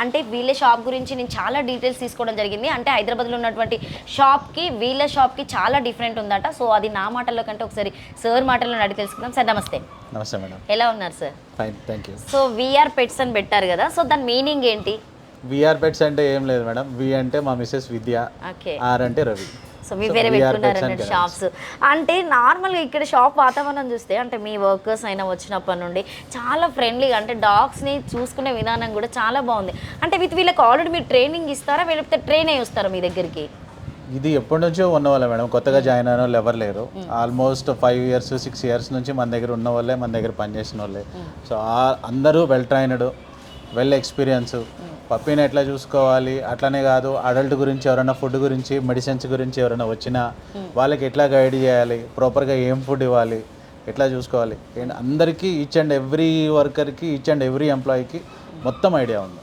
అంటే వీళ్ళ షాప్ గురించి నేను చాలా డీటెయిల్స్ తీసుకోవడం జరిగింది. అంటే హైదరాబాద్లో ఉన్నటువంటి షాప్కి వీళ్ళ షాప్కి చాలా డిఫరెంట్ ఉందట. సో అది నా మాటల్లో కంటే ఒకసారి సార్ మాటల్లో అడిగి తెలుసుకుందాం. సార్ నమస్తే. నమస్తే మేడం. ఎలా ఉన్నారు sir? Fine, thank you. So VR pets అని పెట్టారు కదా, సో దాని మీనింగ్ ఏంటి? విఆర్ పెట్స్ అంటే ఏం లేదు మేడం. వి అంటే మా మిస్సెస్ విద్య, ఓకే, ఆర్ అంటే రవి. సో మీ వేరే పెట్టుకున్నారు అన్నట్టు షాప్స్. అంటే నార్మల్గా ఇక్కడ షాప్ వాతావరణం చూస్తే అంటే మీ వర్కర్స్ అయినా వచ్చినప్పటి నుండి చాలా ఫ్రెండ్లీగా, అంటే డాగ్స్ని చూసుకునే విధానం కూడా చాలా బాగుంది. అంటే వీళ్ళకి ఆల్రెడీ మీరు ట్రైనింగ్ ఇస్తారా, లేకపోతే ట్రైన్ అయ్యి వస్తారా మీ దగ్గరికి? ఇది ఎప్పటి నుంచో ఉన్న వాళ్ళే మేడం, కొత్తగా జాయిన్ అయిన వాళ్ళు ఎవరు లేరు. ఆల్మోస్ట్ 5 years 6 years నుంచి మన దగ్గర ఉన్న వాళ్ళే, మన దగ్గర పనిచేసిన వాళ్ళే. సో అందరూ వెల్ ట్రైన్డ్, వెల్ ఎక్స్పీరియన్స్. పప్పీని ఎట్లా చూసుకోవాలి అట్లనే కాదు, అడల్ట్ గురించి ఎవరైనా, ఫుడ్ గురించి, మెడిసిన్స్ గురించి ఎవరైనా వచ్చినా వాళ్ళకి ఎట్లా గైడ్ చేయాలి, ప్రాపర్గా ఏం ఫుడ్ ఇవ్వాలి, ఎట్లా చూసుకోవాలి, అండ్ అందరికీ ఈచ్ అండ్ ఎవ్రీ వర్కర్కి, ఈచ్ అండ్ ఎవ్రీ ఎంప్లాయీకి మొత్తం ఐడియా ఉంది.